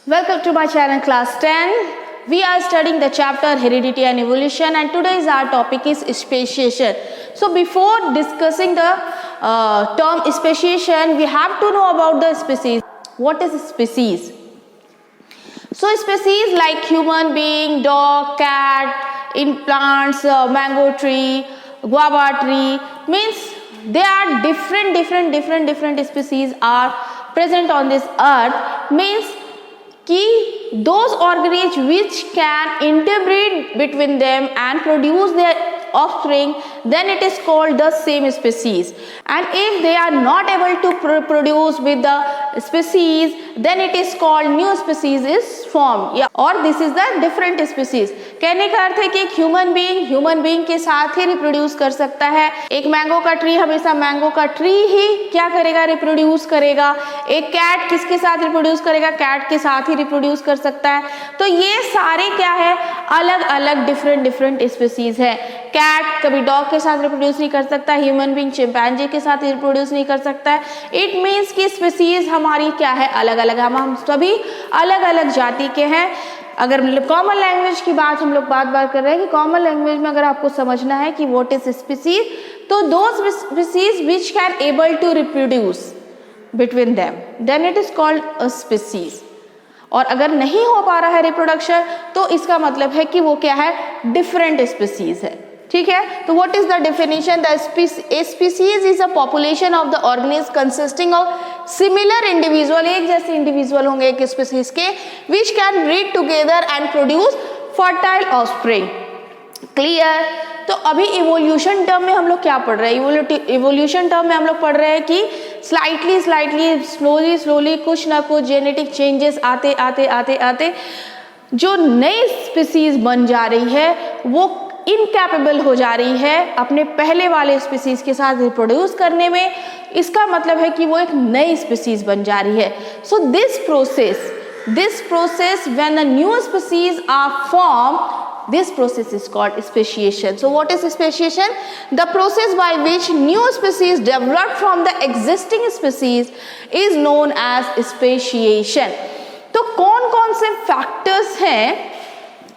Welcome to my channel class 10. We are studying the chapter heredity and evolution, and today's our topic is speciation. So before discussing the term speciation, we have to know about the species. What is species? So species like human being, dog, cat, in plants, mango tree, guava tree, means they are different species are present on this earth, means कि those organisms which can interbreed between them and produce their offspring, then it is called the same species. And if they are not able to produce with the species, then it is called new species is formed, or this is the different species. कहने का अर्थ है कि एक human being के साथ ही reproduce कर सकता है. एक मैंगो का ट्री हमेशा मैंगो का ट्री ही क्या करेगा, रिप्रोड्यूस करेगा. एक कैट किसके साथ रिप्रोड्यूस करेगा, कैट के साथ ही रिप्रोड्यूस कर सकता है. तो ये सारे क्या है, अलग अलग डिफरेंट स्पीसीज है. कैट कभी डॉग के साथ रिप्रोड्यूस नहीं कर सकता, ह्यूमन बीइंग चिंपैंजी के साथ रिप्रोड्यूस नहीं कर सकता है. इट मीन्स कि स्पीसीज हमारी क्या है, अलग अलग. हम सभी अलग अलग जाति के हैं. अगर कॉमन लैंग्वेज की बात हम लोग बात कर रहे हैं कि कॉमन लैंग्वेज में अगर आपको समझना है कि व्हाट इज स्पीसीज, तो those species which can able to reproduce between them, then it is called a species. और अगर नहीं हो पा रहा है रिप्रोडक्शन, तो इसका मतलब है कि वो क्या है, डिफरेंट स्पीसीज है. ठीक है. तो what is the definition? The species is a population of the organism consisting of similar individual, एक जैसे इंडिविजुअल होंगे एक स्पीसीज के, which can breed together and produce fertile offspring. Clear. तो अभी इवोल्यूशन टर्म में हम लोग क्या पढ़ रहे हैं, इवोल्यूशन टर्म में हम लोग पढ़ रहे हैं कि स्लाइटली स्लोली कुछ ना कुछ जेनेटिक चेंजेस आते जो नई स्पीसीज बन जा रही है वो इनकैपेबल हो जा रही है अपने पहले वाले स्पीसीज के साथ रिप्रोड्यूस करने में. इसका मतलब है कि वो एक नई स्पीसीज बन जा रही है. So this process when a new species are form, this process is called speciation. So what is speciation? The process by which new species developed from the existing species is known as speciation. तो कौन कौन से factors हैं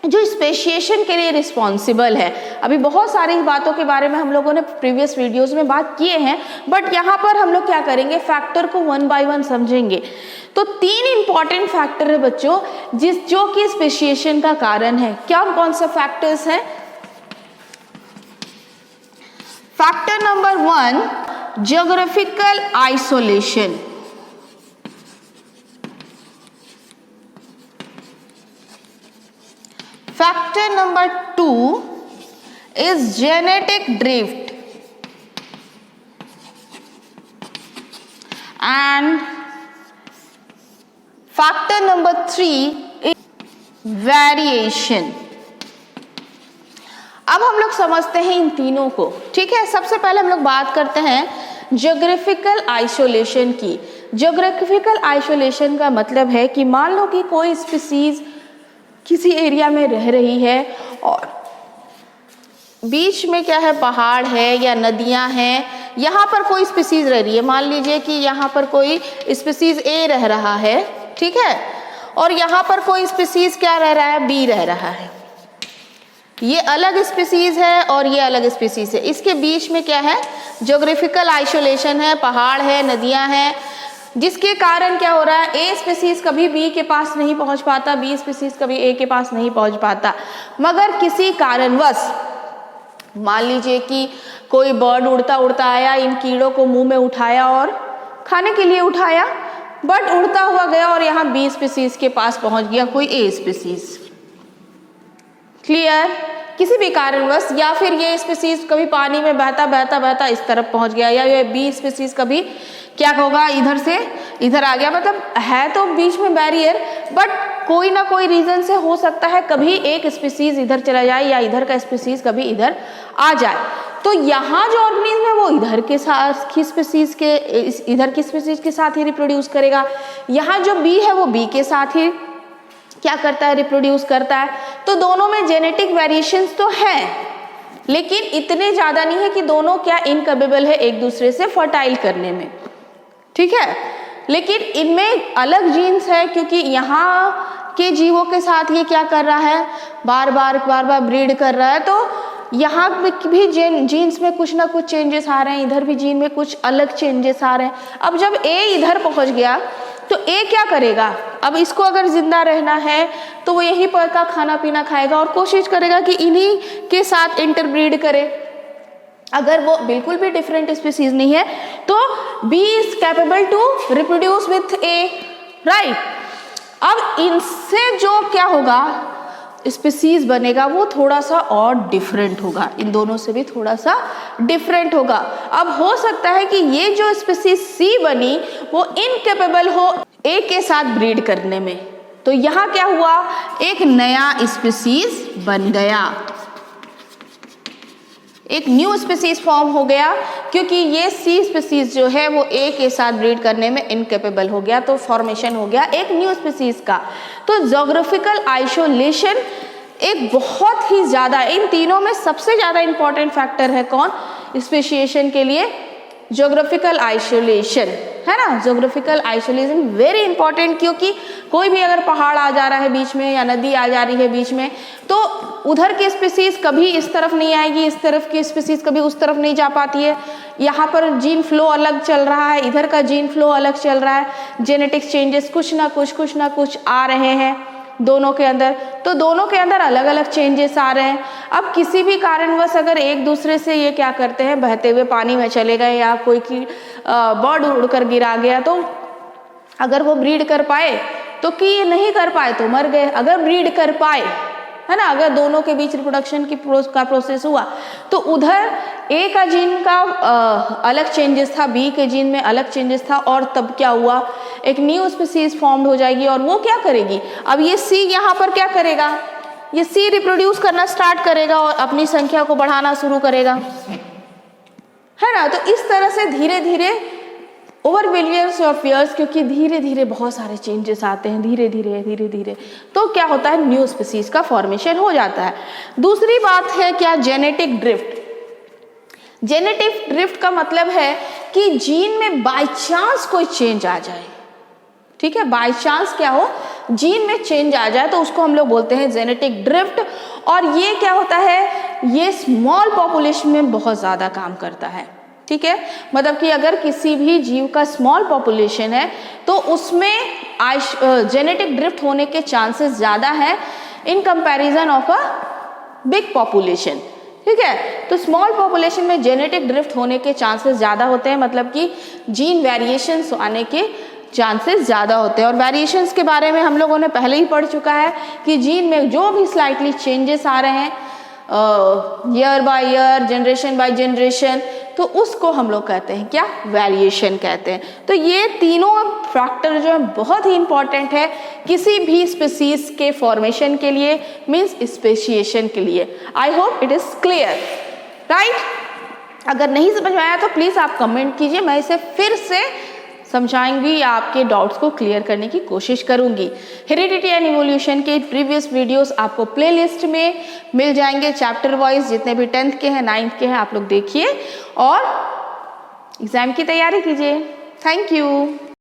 जो speciation के लिए responsible है. अभी बहुत सारी बातों के बारे में हम लोगों ने प्रीवियस वीडियोस में बात किए हैं, बट यहाँ पर हम लोग क्या करेंगे, फैक्टर को वन बाय वन समझेंगे. तो 3 इंपॉर्टेंट फैक्टर है बच्चों जो कि स्पेशिएशन का कारण है. क्या कौन से फैक्टर्स हैं? Factor number 1, geographical isolation. Factor number 2 is genetic drift, and factor number 3 is variation. अब हम लोग समझते हैं इन तीनों को. ठीक है. सबसे पहले हम लोग बात करते हैं ज्योग्राफिकल आइसोलेशन की. ज्योग्राफिकल आइसोलेशन का मतलब है कि मान लो कि कोई स्पीसीज किसी एरिया में रह रही है और बीच में क्या है, पहाड़ है या नदियां हैं, यहाँ पर कोई स्पीसीज रह रही है. मान लीजिए कि यहाँ पर कोई स्पीसीज ए रह रहा है, ठीक है, और यहाँ पर कोई स्पीसीज क्या रह रहा है, बी रह रहा है. ये अलग स्पीसीज है और ये अलग स्पीसीज है. इसके बीच में क्या है, ज्योग्राफिकल आइसोलेशन है, पहाड़ है, नदियां हैं, जिसके कारण क्या हो रहा है, ए स्पीसीज कभी बी के पास नहीं पहुंच पाता, बी स्पीसीज कभी ए के पास नहीं पहुंच पाता. मगर किसी कारणवश मान लीजिए कि कोई बर्ड उड़ता आया, इन कीड़ों को मुंह में उठाया और खाने के लिए उठाया, बट उड़ता हुआ गया और यहाँ बी स्पीसीज के पास पहुंच गया कोई ए स्पीसीज. क्लियर. किसी भी कारणवश, या फिर ये स्पीसीज कभी पानी में बहता इस तरफ पहुंच गया, या ये बी स्पीसीज कभी क्या होगा, इधर से इधर आ गया. मतलब है तो बीच में बैरियर, बट कोई ना कोई रीजन से हो सकता है कभी एक स्पीसीज इधर चला जाए या इधर का स्पीसीज कभी इधर आ जाए. तो यहाँ जो ऑर्गेनिज्म है वो इधर के साथ की स्पीसीज के इधर की स्पीसीज के साथ ही रिप्रोड्यूस करेगा. यहाँ जो बी है वो बी के साथ ही क्या करता है, रिप्रोड्यूस करता है. तो दोनों में जेनेटिक वेरिएशंस तो हैं, लेकिन इतने ज्यादा नहीं है कि दोनों क्या इनकेपेबल है एक दूसरे से फर्टाइल करने में. ठीक है. लेकिन इनमें अलग जीन्स है क्योंकि यहाँ के जीवों के साथ ये क्या कर रहा है, बार बार ब्रीड कर रहा है, तो यहाँ भी जीन्स में कुछ ना कुछ चेंजेस आ रहे हैं, इधर भी जीन में कुछ अलग चेंजेस आ रहे हैं। अब जब ए इधर पहुँच गया तो ए क्या करेगा, अब इसको अगर जिंदा रहना है तो वो यहीं पर का खाना पीना खाएगा और कोशिश करेगा कि इन्हीं के साथ इंटरब्रीड करे। अगर वो बिल्कुल भी डिफरेंट स्पीसीज नहीं है तो B is capable to reproduce with A, right. अब इनसे जो क्या होगा स्पीसीज बनेगा वो थोड़ा सा और डिफरेंट होगा, इन दोनों से भी थोड़ा सा डिफरेंट होगा। अब हो सकता है कि ये जो स्पीसीज सी बनी वो इनकेपेबल हो ए के साथ ब्रीड करने में, तो यहाँ क्या हुआ, एक नया स्पीसीज बन गया, एक न्यू स्पीसीज फॉर्म हो गया क्योंकि ये सी स्पीसीज जो है वो ए के साथ ब्रीड करने में इनकेपेबल हो गया, तो फॉर्मेशन हो गया एक न्यू स्पीसीज का। तो ज्योग्राफिकल आइसोलेशन एक बहुत ही ज़्यादा, इन तीनों में सबसे ज़्यादा इंपॉर्टेंट फैक्टर है कौन स्पेशिएशन के लिए, ज्योग्राफिकल आइसोलेशन, है ना। ज्योग्राफिकल आइसोलेशन वेरी इंपॉर्टेंट, क्योंकि कोई भी अगर पहाड़ आ जा रहा है बीच में या नदी आ जा रही है बीच में तो उधर की स्पीसीज कभी इस तरफ नहीं आएगी, इस तरफ की स्पीसीज कभी उस तरफ नहीं जा पाती है। यहाँ पर जीन फ्लो अलग चल रहा है, इधर का जीन फ्लो अलग चल रहा है, जेनेटिक्स चेंजेस कुछ ना कुछ आ रहे हैं दोनों के अंदर, तो दोनों के अंदर अलग अलग चेंजेस आ रहे हैं। अब किसी भी कारणवश अगर एक दूसरे से ये क्या करते हैं, बहते हुए पानी में चले गए या कोई की बर्ड उड़कर गिरा गया, तो अगर वो ब्रीड कर पाए तो कि नहीं कर पाए तो मर गए, अगर ब्रीड कर पाए, है ना, अगर दोनों के बीच रिप्रोडक्शन का प्रोसेस हुआ तो उधर ए का जीन का अलग चेंजेस था, बी के जीन में अलग चेंजेस था, और तब क्या हुआ, एक न्यू स्पीसीज फॉर्म्ड हो जाएगी और वो क्या करेगी, अब ये सी यहाँ पर क्या करेगा, ये सी रिप्रोड्यूस करना स्टार्ट करेगा और अपनी संख्या को बढ़ाना शुरू करेगा, है ना। तो इस तरह से धीरे धीरे ओवर बिलियंस ऑफ ईयर्स, क्योंकि धीरे धीरे बहुत सारे चेंजेस आते हैं, धीरे धीरे तो क्या होता है, न्यू स्पीसीज का फॉर्मेशन हो जाता है। दूसरी बात है क्या, जेनेटिक ड्रिफ्ट। जेनेटिक ड्रिफ्ट का मतलब है कि जीन में बाय चांस कोई चेंज आ जाए, ठीक है, बाय चांस क्या हो, जीन में चेंज आ जाए तो उसको हम लोग बोलते हैं जेनेटिक ड्रिफ्ट। और ये क्या होता है, ये स्मॉल पॉपुलेशन में बहुत ज़्यादा काम करता है, ठीक है। मतलब कि अगर किसी भी जीव का स्मॉल पॉपुलेशन है तो उसमें जेनेटिक ड्रिफ्ट होने के चांसेस ज़्यादा है in comparison of a big population, ठीक है। तो स्मॉल पॉपुलेशन में जेनेटिक ड्रिफ्ट होने के चांसेस ज़्यादा होते हैं, मतलब कि जीन वेरिएशंस आने के चांसेस ज़्यादा होते हैं। और वेरिएशंस के बारे में हम लोगों ने पहले ही पढ़ चुका है कि जीन में जो भी स्लाइटली चेंजेस आ रहे हैं year by year, generation by generation, तो उसको हम लोग कहते हैं क्या, वेरिएशन कहते हैं। तो ये तीनों फैक्टर जो है बहुत ही इंपॉर्टेंट है किसी भी स्पीसीज के फॉर्मेशन के लिए, मीन्स स्पेशिएशन के लिए। I hope it is clear, right. अगर नहीं समझ में आया तो प्लीज़ आप कमेंट कीजिए, मैं इसे फिर से समझाएंगी या आपके डाउट्स को क्लियर करने की कोशिश करूंगी। हेरिडिटी एंड इवोल्यूशन के प्रीवियस वीडियोस आपको प्लेलिस्ट में मिल जाएंगे, चैप्टर वाइज, जितने भी 10th के हैं 9th के हैं आप लोग देखिए और एग्जाम की तैयारी कीजिए। Thank you.